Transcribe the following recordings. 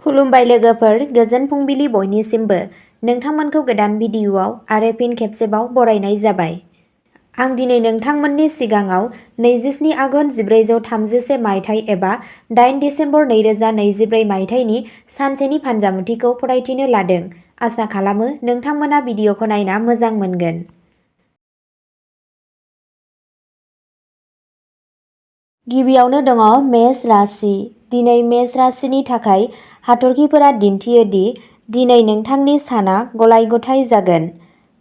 खुलुमबाय लोगोफोर, गोजोन फुंबिलि बयनिसिमबो। नोंथांमोनखौ गोदान भिडिअआव आरो फिन खेबसेबाव बरायनाय जाबाय। आं दिनै नोंथांमोननि सिगाङाव 27 आघोन 1436 मायथाइ एबा 8 डिसेम्बर 2024 मायथाइनि सानसेनि फानजामुथिखौ फरायथिनो लादों। आसा खालामो नोंथांमोना भिडिअखौ नायना मोजां मोनगोन। गिबियावनो दङ मेष राशि। दिनै मेष राशिनि थाखाय हाथरखिफोरा दिन्थियो दि दिनै नोंथांनि साना गलाय-गथाय जागोन।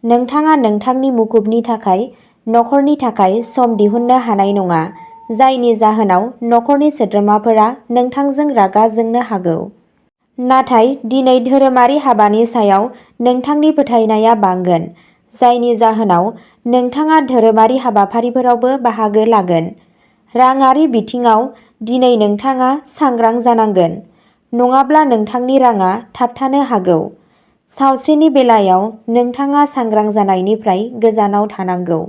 नोंथाङा नोंथांनि मुखुबनि थाखाय नखरनि थाखाय सम दिहुननो हानाय नङा, जायनि जाहोनाव नखरनि सोद्रोमाफोरा नोंथांजों रागा जोंनो हागौ। नाथाय दिनै धोरोमारि हाबानि सायाव नोंथांनि फोथायनाया बांगोन, जायनि जाहोनाव नोंथाङा धोरोमारि हाबाफारिफोरावबो बाहागो लागोन। राङारि बिथिङाव दिनै नोंथाङा सांग्रां जानांगोन, नङाब्ला नोंथांनि राङा थाबथानो हागौ। सावस्रिनि बेलायाव नोंथाङा सांग्रां जानायनिफ्राय गोजानाव थानांगौ।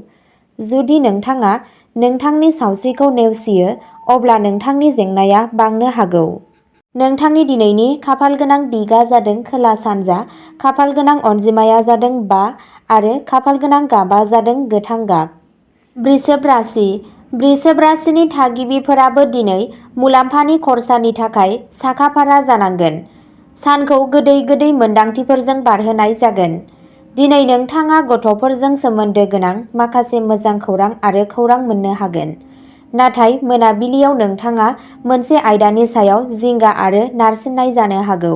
जुदि नोंथाङा नोंथांनि सावस्रिखौ नेवसियो, अब्ला नोंथांनि जेंनाया बांनो हागौ। नोंथांनि दिनैनि खाफालगोनां दिगआ जादों खोला-सानजा, खाफालगोनां अनजिमाया जादों 5 आरो खाफालगोनां गाबआ जादों गोथां गाब। वृषभ राशि। वृषभ राशिनि थागिबिफोराबो दिनै मुलाम्फानि खरसानि थाखाय साखा-फारा जानांगोन। सानखौ गोदै मोनदांथिफोरजों बारहोनाय जागोन। दिनै नोंथाङा गथ'फोरजों सोमोन्दो गोनां माखासे मोजां खौरां आरो खौरां मोननो हागोन। नाथाय मोनाबिलियाव नोंथाङा मोनसे आयदानि सायाव जिंगा आरो नारसिननाय जानो हागौ।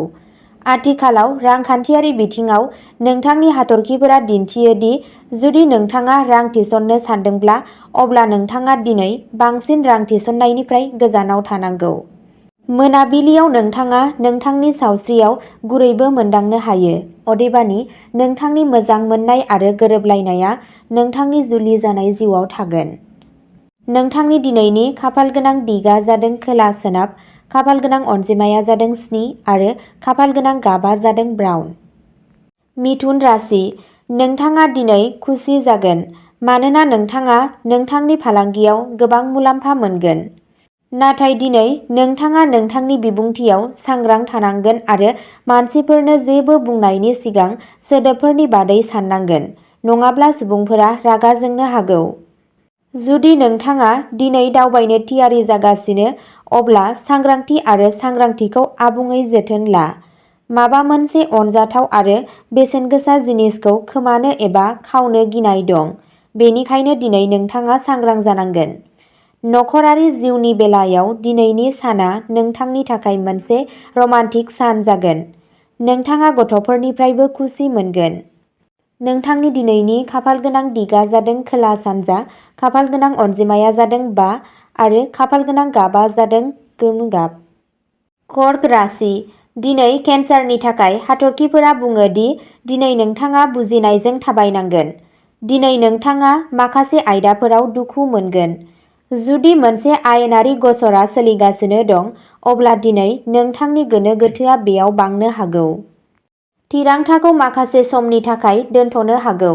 आथिखालाव रांखान्थियारि बिथिङाव नोंथांनि हाथरखिफोरा दिन्थियो दि जुदि नोंथाङा रां थिसननो सानदोंब्ला, अब्ला नोंथाङा दिनै बांसिन रां थिसननायनिफ्राय गोजानाव थानांगौ। मोनाबिलियाव नोंथाङा नोंथांनि सावस्रियाव गुरैबो मोनदांनो हायो। अदेबानि, नोंथांनि मोजां मोननाय आरो गोरोबलायनाया नोंथांनि जुलि जानाय जिउआव थागोन। नोंथांनि दिनैनि खाफालगोनां दिगआ जादों खोला-सोनाब, खाफालगोनां अनजिमाया जादों 7 आरो खाफालगोनां गाबआ जादों ब्राउन। मिथुन राशि। नोंथाङा दिनै खुसि जागोन मानोना नोंथाङा नोंथांनि फालांगियाव गोबां मुलाम्फा मोनगोन। नाथाय दिनै नोंथाङा नोंथांनि बिबुंथियाव सांग्रां थानांगोन आरो मानसिफोरनो जेबो बुंनायनि सिगां सोदोबफोरनि बादै साननांगोन, नङाब्ला सुबुंफोरा रागा जोंनो हागौ। जुदि नोंथाङा दिनै दावबायनो थियारि जागासिनो, अब्ला सांग्रांथि आरो सांग्रांथिखौ आबुङै जोथोन ला। माबा मोनसे अनजाथाव आरो बेसेनगोसा जिनिसखौ खोमानो एबा खावनो गिनाय दं, बेनिखायनो दिनै नोंथाङा सांग्रां जानांगोन। नखरारि जिउनि बेलायाव दिनैनि साना नोंथांनि थाखाय मोनसे रमान्टिक सान जागोन। नोंथाङा गथ'फोरनिफ्रायबो खुसि मोनगोन। नोंथांनि दिनैनि खाफालगोनां दिगआ जादों खोला-सानजा, खाफालगोनां अनजिमाया जादों 5 आरो खाफालगोनां गाबआ जादों गोमो गाब। कर्क राशि। दिनै केन्सारनि थाखाय हाथरखिफोरा बुङो दि दिनै नोंथाङा बुजिनायजों थाबायनांगोन। दिनै नोंथाङा माखासे आयदाफोराव दुखु मोनगोन। जुदि मोनसे आयेनारि गसरा सोलिगासिनो दं, अब्ला दिनै नोंथांनि गोनो-गोथोआ बेयाव बांनो हागौ। थिरांथाखौ माखासे समनि थाखाय दोनथ'नो हागौ।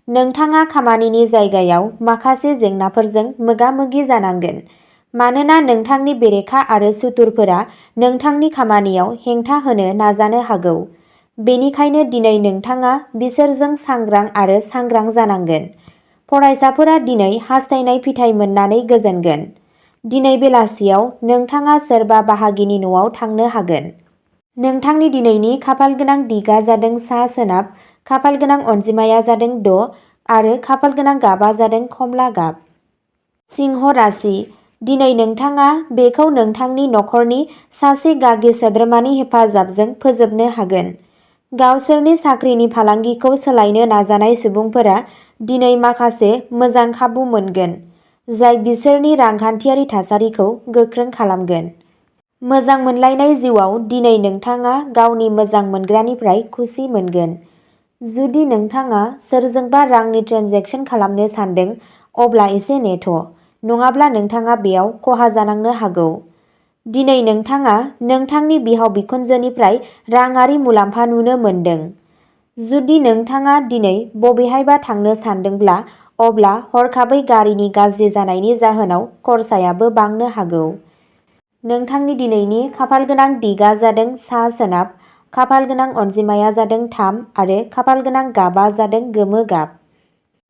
नोंथाङा खामानिनि जायगायाव माखासे जेंनाफोरजों मोगा-मोगि जानांगोन, मानोना नोंथांनि बेरेखा आरो सुथुरफोरा नोंथांनि खामानियाव हेंथा होनो नाजानो हागौ। बेनिखायनो दिनै नोंथाङा बिसोरजों सांग्रां आरो सांग्रां जानांगोन। फरायसाफोरा दिनै हास्थायनाय फिथाय मोननानै गोजोनगोन। दिनै बेलासियाव नोंथाङा सोरबा बाहागिनि न'आव थांनो हागोन। नोंथांनि दिनैनि खाफालगोनां दिगआ जादों सा-सोनाब, खाफालगोनां अनजिमाया जादों 6 आरो खाफालगोनां गाबआ जादों कमला गाब। सिंह राशि। दिनै नोंथाङा बेखौ नोंथांनि नखरनि सासे गागि सोद्रोमानि हेफाजाबजों फोजोबनो हागोन। गावसोरनि साख्रिनि फालांगिखौ सोलायनो नाजानाय सुबुंफोरा दिनै माखासे मोजां खाबु मोनगोन, जाय बिसोरनि रांखान्थियारि थासारिखौ गोख्रों खालामगोन। मोजां मोनलायनाय जिउआव दिनै नोंथाङा गावनि मोजां मोनग्रानिफ्राय खुसि मोनगोन। जुदि नोंथाङा सोरजोंबा रांनि ट्रेन्जेकसन खालामनो सानदों, अब्ला एसे नेथ', नङाब्ला नोंथाङा बेयाव खहा जानांनो हागौ। दिनै नोंथाङा नोंथांनि बिहाव-बिखुनजोनिफ्राय राङारि मुलाम्फा नुनो मोनदों। जुदि नोंथाङा दिनै बबेहायबा थांनो सानदोंब्ला, अब्ला हरखाबै गारिनि गाज्रि जानायनि जाहोनाव खरसायाबो बांनो हागौ। नोंथांनि दिनैनि खाफालगोनां दिगा जादों सा सोनाब, खाफालगोनां अनजिमाया जादों 3 आरो खाफालगोनां गाबा जादों गोमो गाब।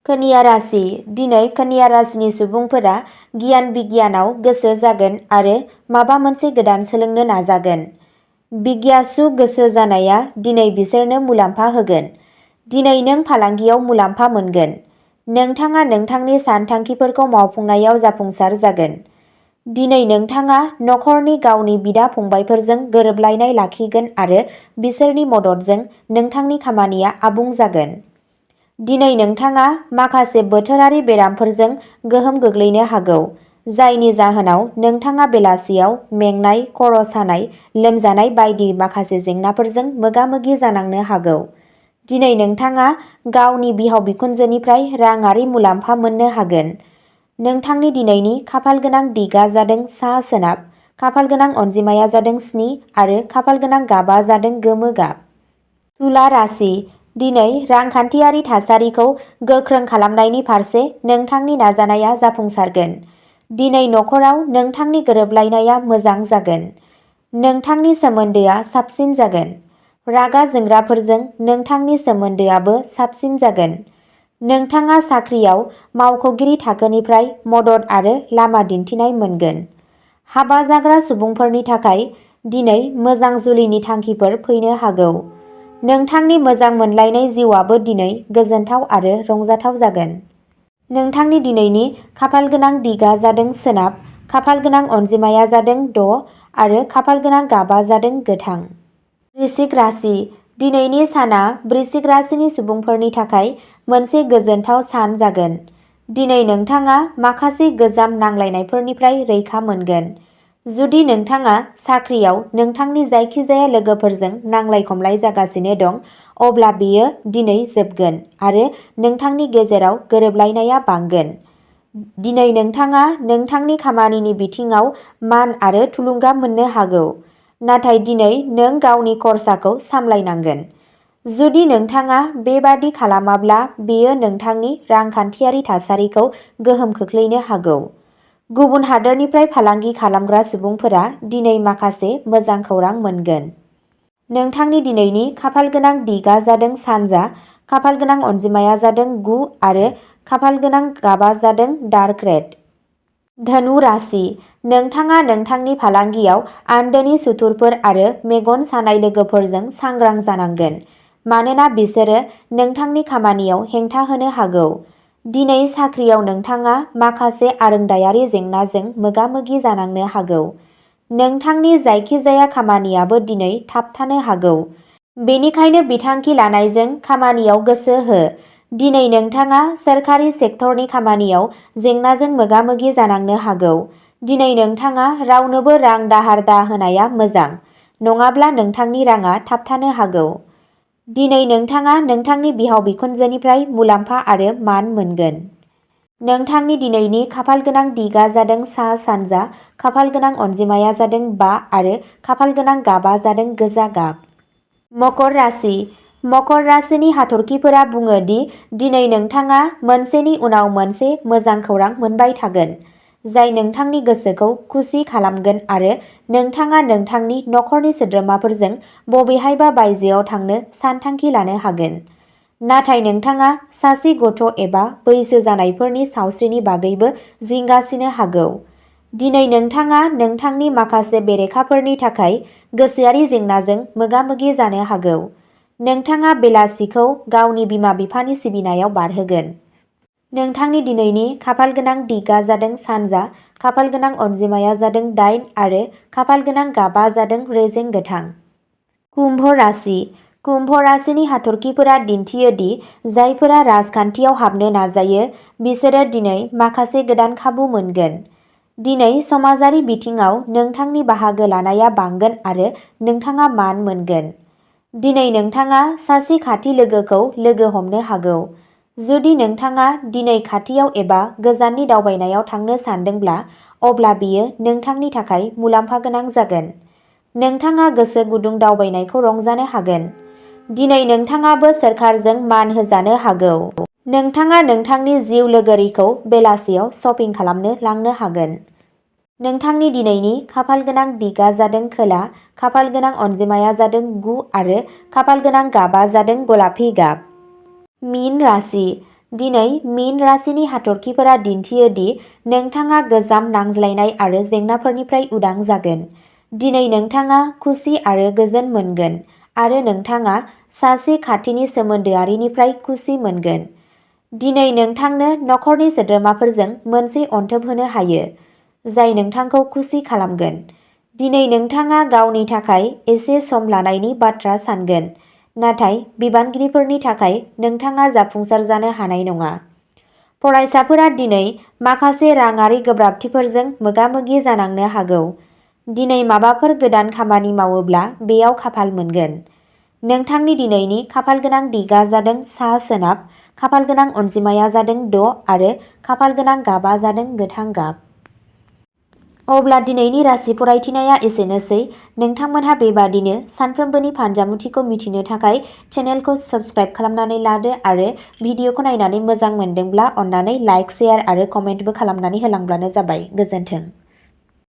कन्या राशि। दिनै कन्या राशिनि सुबुंफोरा गियान बिगियानाव गोसो जागोन आरो माबा मोनसे गोदान सोलोंनो नाजागोन। बिगियासु गोसो जानाया दिनै बिसोरनो मुलाम्फा होगोन। दिनै नों फालांगियाव मुलाम्फा मोनगोन। नोंथाङा नोंथांनि सानथांखिफोरखौ मावफुंनायाव जाफुंसार जागोन। दिनै नोंथाङा नखरनि गावनि बिदा फंबायफोरजों गोरोबलायनाय लाखिगोन आरो बिसोरनि मददजों नोंथांनि खामानिया आबुं जागोन। दिनै नोंथाङा माखासे बोथोरारि बेरामफोरजों गोहोम गोग्लैनो हागौ, जायनि जाहोनाव नोंथाङा बेलासियाव मेंनाय, खर' सानाय, लोमजानाय बायदि माखासे जेंनाफोरजों मोगा-मोगि जानांनो हागौ। दिनै नोंथाङा गावनि बिहाव बिखुनजोनिफ्राय राङारि मुलाम्फा मोननो हागोन। नोंथांनि दिनैनि खाफालगोनां दिगा जादों सा सोनाब, खाफालगोनां अनजिमाया जादों 7 आरो खाफालगोनां गाबा जादों गोमो गाब। तुला राशि। दिनै रांखान्थियारि थासारिखौ गोख्रों खालामनायनि फारसे नोंथांनि नाजानाया जाफुंसारगोन। दिनै नखराव नोंथांनि गोरोबलायनाया मोजां जागोन। नोंथांनि सोमोन्दोआ साबसिन जागोन। रागा जोंग्राफोरजों नोंथांनि सोमोन्दोआबो साबसिन जागोन। नोंथाङा साख्रियाव मावख'गिरि थाखोनिफ्राय मदद आरो लामा दिन्थिनाय मोनगोन। हाबा जाग्रा सुबुंफोरनि थाखाय दिनै मोजां जुलिनि थांखिफोर फैनो हागौ। नोंथांनि मोजां मोनलायनाय जिउआबो दिनै गोजोनथाव आरो रंजाथाव जागोन। नोंथांनि दिनैनि खाफालगोनां दिगा जादों सोनाब, खाफालगोनां अनजिमाया जादों 6 आरो खाफालगोनां गाबा जादों गोथां। वृश्चिक राशि। दिनैनि साना वृश्चिक राशिनि सुबुंफोरनि थाखाय मोनसे गोजोनथाव सान जागोन। दिनै नोंथाङा माखासे गोजाम नांलायनायफोरनिफ्राय रैखा मोनगोन। जुदि नोंथाङा साख्रियाव नोंथांनि जायखिजाया लोगोफोरजों नांलाय-खमलाय जागासिनो दं, अब्ला बेयो दिनै जोबगोन आरो नोंथांनि गेजेराव गोरोबलायनाया बांगोन। दिनै नोंथाङा नोंथांनि खामानिनि बिथिङाव मान आरो थुलुंगा मोननो हागौ, नाथाय दिनै नों गावनि खरसाखौ सामलायनांगोन। जुदि नोंथाङा बेबादि खालामाब्ला बेयो नोंथांनि रांखान्थियारि थासारिखौ गोहोम खोख्लैनो हागौ। गुबुन हादोरनिफ्राय फालांगि खालामग्रा सुबुंफोरा दिनै माखासे मोजां खौरां मोनगोन। नोंथांनि दिनैनि खाफालगोनां दिगा जादों सानजा, खाफालगोनां अनजिमाया जादों 9 आरो खाफालगोनां गाबा जादों डार्क रेड। धनु राशि। नोंथाङा नोंथांनि फालांगियाव आन्दोनि सुथुरफोर आरो मेगन सानाय लोगोफोरजों सांग्रां जानांगोन, मानोना बिसोरो नोंथांनि खामानियाव हेंथा होनो हागौ। दिनै साख्रियाव नोंथाङा माखासे आरोंदायारि जेंनाजों मोगा-मोगि जानांनो हागौ। नोंथांनि जायखिजाया खामानियाबो दिनै थाबथानो हागौ। बेनिखायनो बिथांखि लानायजों खामानियाव गोसो हो। दिनै नोंथाङा सोरखारि सेक्टरनि खामानियाव जेंनाजों मोगा-मोगि जानांनो हागौ। दिनै नोंथाङा रावनोबो रां दाहार होनाया मोजां, नङाब्ला नोंथांनि राङा थाबथानो हागौ। दिनै नोंथाङा नोंथांनि बिहाव बिखुनजोनिफ्राय मुलाम्फा आरो मान मोनगोन। नोंथांनि दिनैनि खाफालगोनां दिगा जादों सा सानजा, खाफालगोनां अनजिमाया जादों 5 आरो खाफालगोनां गाबा जादों गोजा गाब। मकर राशि। मकर राशिनि हाथरखिफोरा बुङो दि दिनै नोंथाङा मोनसेनि उनाव मोनसे मोजां खौरां मोनबाय थागोन, जाय नोंथांनि गोसोखौ खुसि खालामगोन आरो नोंथाङा नोंथांनि नखरनि सोद्रोमाफोरजों बबेहायबा बायजोआव थांनो सानथांखि लानो हागोन। नाथाय नोंथाङा सासे गथ' एबा बैसो जानायफोरनि सावस्रिनि बागैबो जिंगासिनो हागौ। दिनै नोंथाङा नोंथांनि माखासे बेरेखाफोरनि थाखाय गोसोआरि जेंनाजों मोगा-मोगि जानो हागौ। नोंथाङा बेलासिखौ गावनि बिमा-बिफानि सिबिनायाव बारहोगोन। नोंथांनि दिनैनि खाफालगोनां दिगा जादों सानजा, खाफालगोनां अनजिमाया जादों 8 आरो खाफालगोनां गाबा जादों रेजें गोथां। कुम्भ राशि। कुम्भ राशिनि हाथरखिफोरा दिन्थियो दि जायफोरा राजखान्थियाव हाबनो नाजायो बिसोरो दिनै माखासे गोदान खाबु मोनगोन। दिनै समाजारि बिथिङाव नोंथांनि बाहागो लानाया बांगोन आरो नोंथाङा मान मोनगोन। दिनै नोंथाङा सासे खाथि लोगोखौ लोगो हमनो हागौ। जुदि नोंथाङा दिनै खाथियाव एबा गोजाननि दावबायनायाव थांनो सानदोंब्ला, अब्ला बेयो नोंथांनि थाखाय मुलाम्फा गोनां जागोन। नोंथाङा गोसो गुदुं दावबायनायखौ रंजानो हागोन। दिनै नोंथाङाबो सोरखारजों मान होजानो हागौ। नोंथाङा नोंथांनि जिउ लोगोरिखौ बेलासियाव शपिं खालामनो लांनो हागोन। नोंथांनि दिनैनि खाफाल गोनां दिगा जादों खोला, खाफाल गोनां अनजिमाया जादों 9 आरो खाफाल गोनां गाबा जादों गलापि गाब। मीन राशि। दिनै मीन राशिनि हाथरखिफोरा दिन्थियो दि नोंथाङा गोजाम नांज्लायनाय आरो जेंनाफोरनिफ्राय उदां जागोन। दिनै नोंथाङा खुसि आरो गोजोन मोनगोन आरो नोंथाङा सासे खाथिनि सोमोन्दोआरिनिफ्राय खुसि मोनगोन। दिनै नोंथांनो नखरनि सोद्रोमाफोरजों मोनसे अनथोब होनो हायो, जाय नोंथांखौ खुसि खालामगोन। दिनै नोंथाङा गावनि थाखाय एसे सम लानायनि बाथ्रा सानगोन, नाथाय बिबानगिरिफोरनि थाखाय नोंथाङा जाफुंसार जानो हानाय नङा। फरायसाफोरा दिनै माखासे राङारि गोब्राबथिफोरजों मोगा-मोगि जानांनो हागौ। दिनै माबाफोर गोदान खामानि मावोब्ला बेयाव खाफाल मोनगोन। नोंथांनि दिनैनि खाफाल गोनां दिगा जादों सा-सोनाब, खाफाल गोनां अनजिमाया जादों 6 आरो खाफाल गोनां गाबा जादों गोथां गाब। अब्ला दिनैनि राशि फरायथिनाया एसेनोसै। नोंथांमोनहा बेबादिनो सानफ्रोमबोनि फानजामुथिखौ मिथिनो थाखाय चेनेलखौ साबस्क्राइब खालामनानै लादो आरो भिडिअखौ नायनानै मोजां मोनदोंब्ला अन्नानै लाइक, शेयार आरो कमेन्टबो खालामनानै होलांब्लानो जाबाय। गोजोन्थों।